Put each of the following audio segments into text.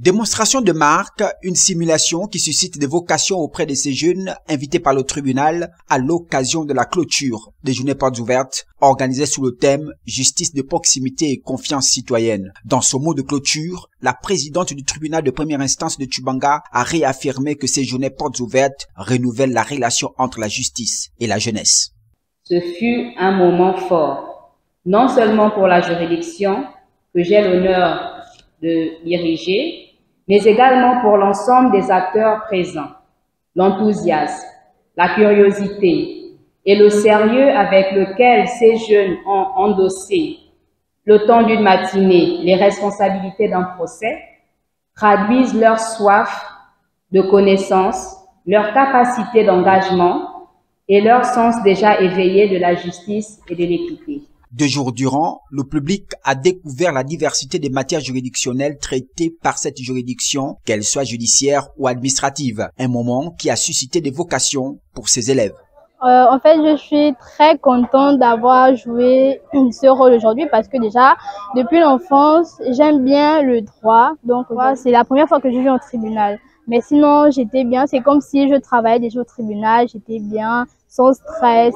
Démonstration de marque, une simulation qui suscite des vocations auprès de ces jeunes invités par le tribunal à l'occasion de la clôture des journées portes ouvertes organisées sous le thème « Justice de proximité et confiance citoyenne ». Dans son mot de clôture, la présidente du tribunal de première instance de Tchubanga a réaffirmé que ces journées portes ouvertes renouvellent la relation entre la justice et la jeunesse. Ce fut un moment fort, non seulement pour la juridiction que j'ai l'honneur de diriger, mais également pour l'ensemble des acteurs présents. L'enthousiasme, la curiosité et le sérieux avec lequel ces jeunes ont endossé, le temps d'une matinée, les responsabilités d'un procès, traduisent leur soif de connaissance, leur capacité d'engagement et leur sens déjà éveillé de la justice et de l'équité. 2 jours durant, le public a découvert la diversité des matières juridictionnelles traitées par cette juridiction, qu'elles soient judiciaires ou administratives. Un moment qui a suscité des vocations pour ses élèves. En fait, je suis très contente d'avoir joué ce rôle aujourd'hui parce que déjà, depuis l'enfance, j'aime bien le droit. Donc, voilà, c'est la première fois que je vais au tribunal. Mais sinon, j'étais bien. C'est comme si je travaillais déjà au tribunal. J'étais bien, sans stress.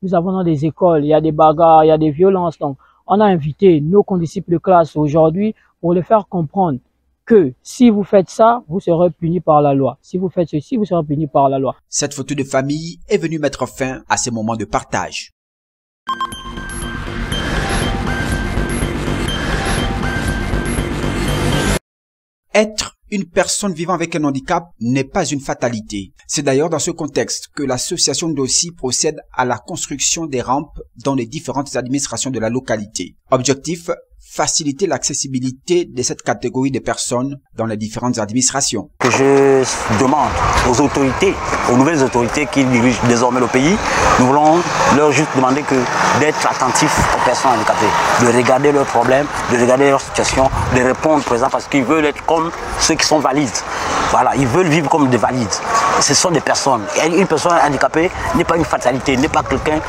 Nous avons dans des écoles, il y a des bagarres, il y a des violences. Donc, on a invité nos condisciples de classe aujourd'hui pour les faire comprendre que si vous faites ça, vous serez punis par la loi. Si vous faites ceci, vous serez punis par la loi. Cette photo de famille est venue mettre fin à ces moments de partage. Être une personne vivant avec un handicap n'est pas une fatalité. C'est d'ailleurs dans ce contexte que l'association Ndossi procède à la construction des rampes dans les différentes administrations de la localité. Objectif, faciliter l'accessibilité de cette catégorie de personnes dans les différentes administrations. Je demande aux autorités, aux nouvelles autorités qui dirigent désormais le pays, nous voulons leur juste demander d'être attentifs aux personnes handicapées, de regarder leurs problèmes, de regarder leur situation, de répondre présent parce qu'ils veulent être comme ceux qui sont valides. Voilà, ils veulent vivre comme des valides. Ce sont des personnes. Une personne handicapée n'est pas une fatalité, n'est pas quelqu'un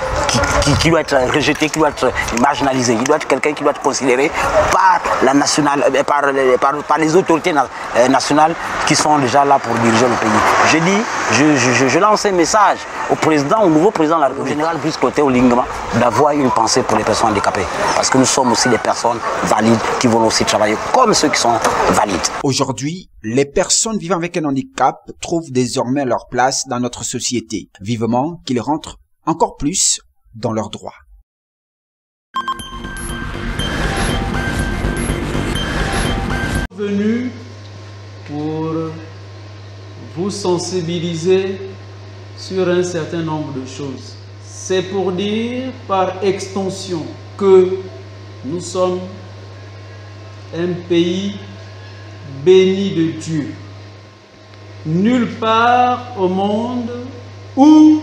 qui doit être rejeté, qui doit être marginalisé. Il doit être quelqu'un qui doit être considéré par la nationale, par les autorités nationales qui sont déjà là pour diriger le pays. Je lance un message au président, au nouveau président de la République, général Brice Clotaire Oligoma, d'avoir une pensée pour les personnes handicapées. Parce que nous sommes aussi des personnes valides qui vont aussi travailler comme ceux qui sont valides. Aujourd'hui, les personnes vivant avec un handicap trouvent désormais leur place dans notre société. Vivement qu'ils rentrent encore plus dans leurs droits. Venu pour vous sensibiliser sur un certain nombre de choses. C'est pour dire par extension que nous sommes un pays béni de Dieu. Nulle part au monde où,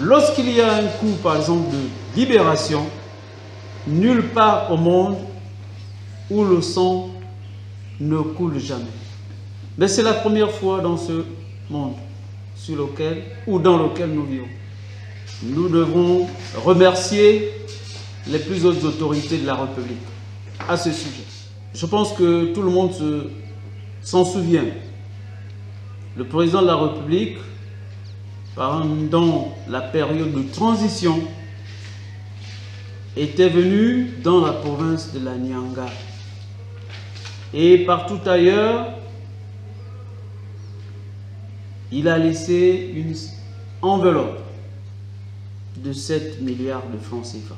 lorsqu'il y a un coup, par exemple, de libération, nulle part au monde où le sang ne coule jamais. Mais c'est la première fois dans ce monde dans lequel nous vivons. Nous devons remercier les plus hautes autorités de la République à ce sujet. Je pense que tout le monde s'en souvient. Le président de la République, pendant la période de transition, était venu dans la province de la Nyanga. Et partout ailleurs, il a laissé une enveloppe de 7 milliards de francs CFA.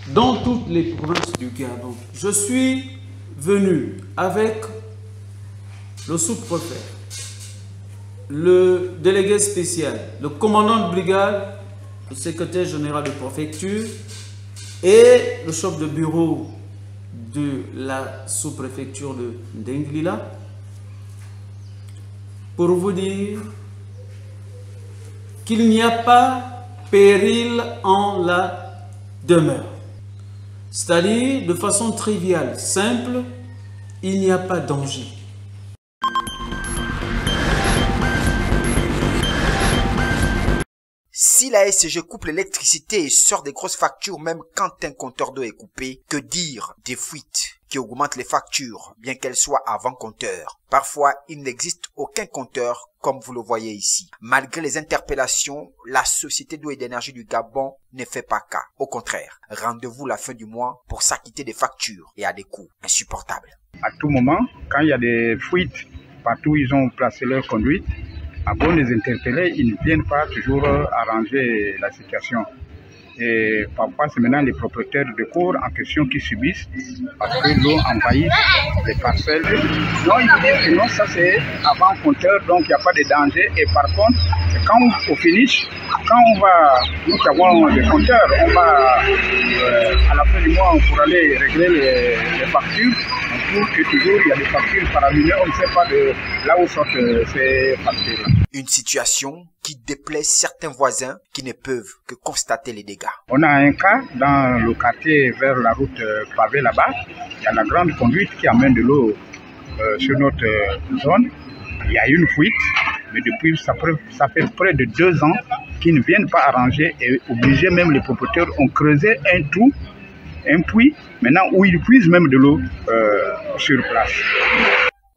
Dans toutes les provinces du Gabon, je suis venu avec le sous-préfet, le délégué spécial, le commandant de brigade, le secrétaire général de préfecture et le chef de bureau de la sous-préfecture de Ndenglila pour vous dire qu'il n'y a pas péril en la demeure. C'est-à-dire, de façon triviale, simple, il n'y a pas danger. Si la SCG coupe l'électricité et sort des grosses factures même quand un compteur d'eau est coupé, que dire des fuites qui augmentent les factures, bien qu'elles soient avant compteur? Parfois, il n'existe aucun compteur, comme vous le voyez ici. Malgré les interpellations, la Société d'eau et d'énergie du Gabon ne fait pas cas. Au contraire, rendez-vous la fin du mois pour s'acquitter des factures et à des coûts insupportables. À tout moment, quand il y a des fuites, partout où ils ont placé leur conduite, à beau les interpeller, ils ne viennent pas toujours arranger la situation. Et parfois, c'est maintenant les propriétaires de cours en question qui subissent parce que l'eau envahit les parcelles. Non, ils disent que non, ça c'est avant compteur, donc il n'y a pas de danger. Et par contre, quand au finish, quand on va, nous avons des compteurs, on va à la fin du mois pour aller régler les factures. On trouve que toujours il y a des factures faramineuses, on ne sait pas de là où sortent ces factures-là. Une situation qui déplaît certains voisins qui ne peuvent que constater les dégâts. On a un cas dans le quartier vers la route pavée là-bas. Il y a la grande conduite qui amène de l'eau sur notre zone. Il y a une fuite, mais depuis ça fait près de 2 ans qu'ils ne viennent pas arranger et obliger même les propriétaires ont creusé un puits, maintenant où ils puisent même de l'eau sur place.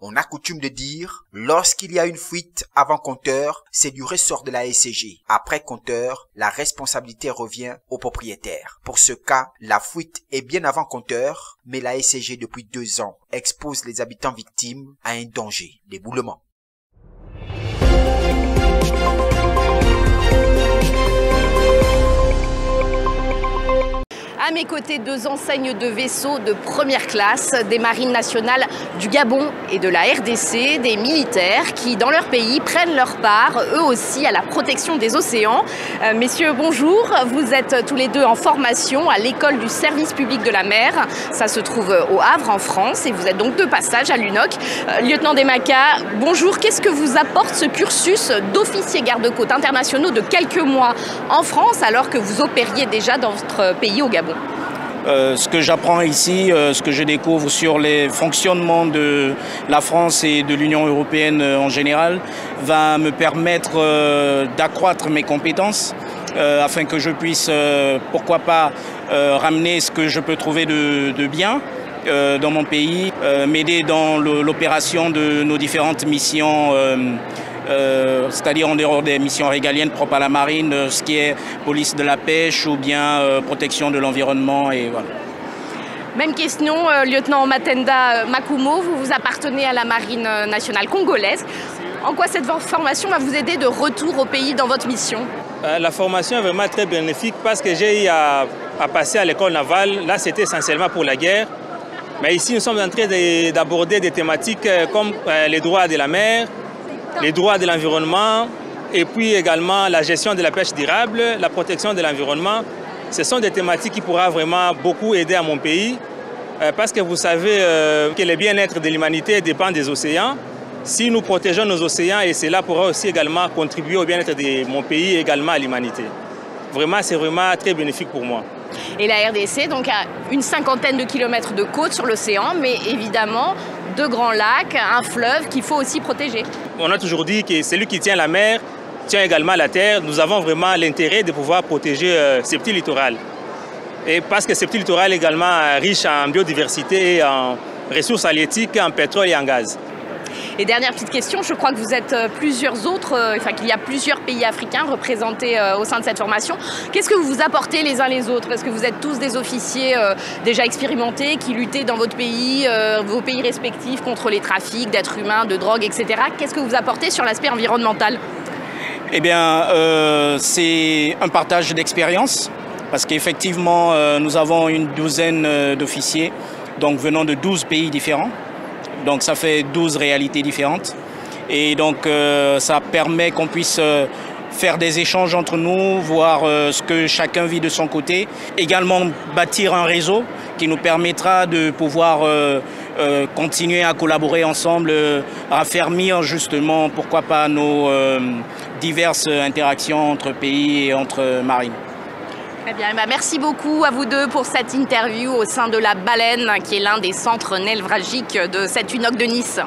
On a coutume de dire, lorsqu'il y a une fuite avant compteur, c'est du ressort de la SCG. Après compteur, la responsabilité revient au propriétaire. Pour ce cas, la fuite est bien avant compteur, mais la SCG depuis 2 ans expose les habitants victimes à un danger d'éboulement. À mes côtés, 2 enseignes de vaisseaux de première classe des marines nationales du Gabon et de la RDC, des militaires qui, dans leur pays, prennent leur part, eux aussi, à la protection des océans. Messieurs, bonjour. Vous êtes tous les deux en formation à l'école du service public de la mer. Ça se trouve au Havre, en France, et vous êtes donc de passage à l'UNOC. Lieutenant Demaka, bonjour. Qu'est-ce que vous apporte ce cursus d'officiers garde-côtes internationaux de quelques mois en France, alors que vous opériez déjà dans votre pays au Gabon? Ce que j'apprends ici, ce que je découvre sur les fonctionnements de la France et de l'Union européenne en général, va me permettre d'accroître mes compétences afin que je puisse, pourquoi pas, ramener ce que je peux trouver de bien dans mon pays, m'aider dans l'opération de nos différentes missions, c'est-à-dire en dehors des missions régaliennes propres à la marine, ce qui est police de la pêche ou bien protection de l'environnement. Et voilà. Même question, lieutenant Matenda Makumo, vous appartenez à la marine nationale congolaise. En quoi cette formation va vous aider de retour au pays dans votre mission? La formation est vraiment très bénéfique parce que j'ai eu à passer à l'école navale. Là, c'était essentiellement pour la guerre. Mais ici, nous sommes en train d'aborder des thématiques comme les droits de la mer, les droits de l'environnement et puis également la gestion de la pêche durable, la protection de l'environnement. Ce sont des thématiques qui pourront vraiment beaucoup aider à mon pays parce que vous savez que le bien-être de l'humanité dépend des océans. Si nous protégeons nos océans, et cela pourra aussi également contribuer au bien-être de mon pays et également à l'humanité. Vraiment, c'est vraiment très bénéfique pour moi. Et la RDC, donc, a une 50aine de kilomètres de côte sur l'océan, mais évidemment 2 grands lacs, un fleuve qu'il faut aussi protéger. On a toujours dit que celui qui tient la mer tient également la terre. Nous avons vraiment l'intérêt de pouvoir protéger ces petits littoraux. Et parce que ces petits littoraux sont également riches en biodiversité, et en ressources halieutiques, en pétrole et en gaz. Et dernière petite question, je crois que vous êtes plusieurs autres, qu'il y a plusieurs pays africains représentés au sein de cette formation. Qu'est-ce que vous vous apportez les uns les autres? Est-ce que vous êtes tous des officiers déjà expérimentés qui luttaient dans votre pays, vos pays respectifs contre les trafics d'êtres humains, de drogue, etc. Qu'est-ce que vous apportez sur l'aspect environnemental? Eh bien, c'est un partage d'expérience parce qu'effectivement, nous avons une 12aine d'officiers, donc venant de 12 pays différents. Donc ça fait 12 réalités différentes et donc ça permet qu'on puisse faire des échanges entre nous, voir ce que chacun vit de son côté. Également bâtir un réseau qui nous permettra de pouvoir continuer à collaborer ensemble, raffermir justement, pourquoi pas, nos diverses interactions entre pays et entre marines. Très bien, merci beaucoup à vous deux pour cette interview au sein de la Baleine, qui est l'un des centres névralgiques de cette UNOC de Nice.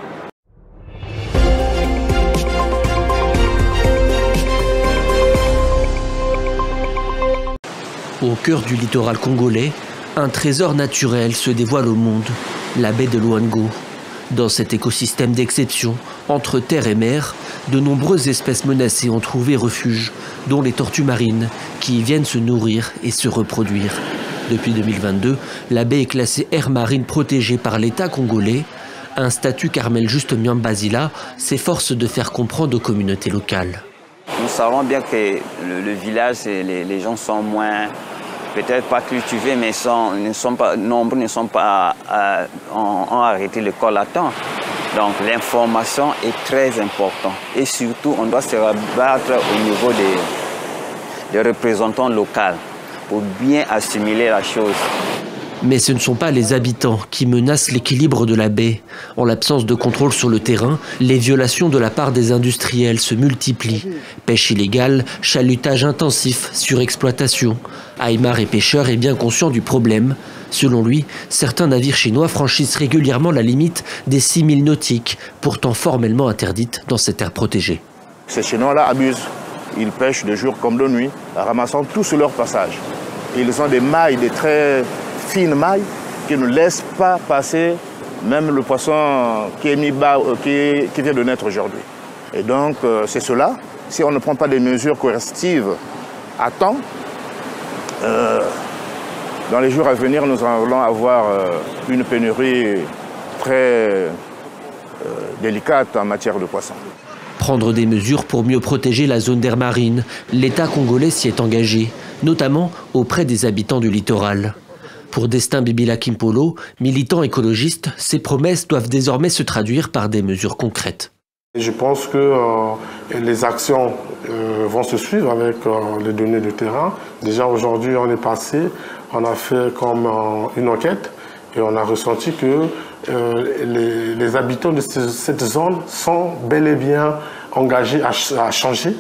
Au cœur du littoral congolais, un trésor naturel se dévoile au monde, la baie de Luango. Dans cet écosystème d'exception, entre terre et mer, de nombreuses espèces menacées ont trouvé refuge, dont les tortues marines, qui y viennent se nourrir et se reproduire. Depuis 2022, la baie est classée aire marine protégée par l'État congolais. Un statut qu'Armel Juste Miambazila s'efforce de faire comprendre aux communautés locales. Nous savons bien que le village, les gens sont moins, peut-être pas cultivés, mais nombreux ne sont pas, ont arrêté l'école à temps. Donc l'information est très importante. Et surtout, on doit se rabattre au niveau des représentants locaux pour bien assimiler la chose. Mais ce ne sont pas les habitants qui menacent l'équilibre de la baie. En l'absence de contrôle sur le terrain, les violations de la part des industriels se multiplient. Pêche illégale, chalutage intensif, surexploitation. Aymar est pêcheur et bien conscient du problème. Selon lui, certains navires chinois franchissent régulièrement la limite des 6000 nautiques, pourtant formellement interdites dans cette aire protégée. Ces Chinois-là abusent. Ils pêchent de jour comme de nuit, ramassant tout sur leur passage. Ils ont des mailles, des très fines mailles qui ne laissent pas passer même le poisson qui est mis bas, qui vient de naître aujourd'hui. Et donc c'est cela. Si on ne prend pas des mesures coercitives à temps, dans les jours à venir, nous allons avoir une pénurie très délicate en matière de poissons. Prendre des mesures pour mieux protéger la zone d'air marine, l'État congolais s'y est engagé, notamment auprès des habitants du littoral. Pour Destin Bibila Kimpolo, militant écologiste, ces promesses doivent désormais se traduire par des mesures concrètes. Je pense que les actions vont se suivre avec les données de terrain. Déjà aujourd'hui, on est passé, on a fait comme une enquête et on a ressenti que les habitants de cette zone sont bel et bien engagés à changer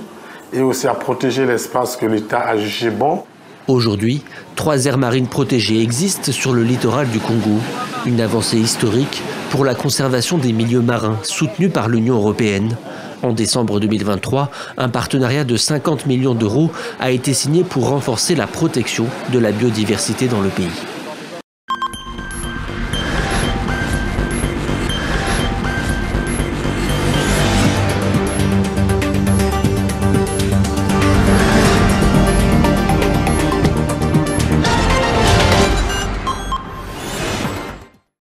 et aussi à protéger l'espace que l'État a jugé bon. Aujourd'hui, 3 aires marines protégées existent sur le littoral du Congo. Une avancée historique pour la conservation des milieux marins soutenue par l'Union européenne. En décembre 2023, un partenariat de 50 millions d'euros a été signé pour renforcer la protection de la biodiversité dans le pays.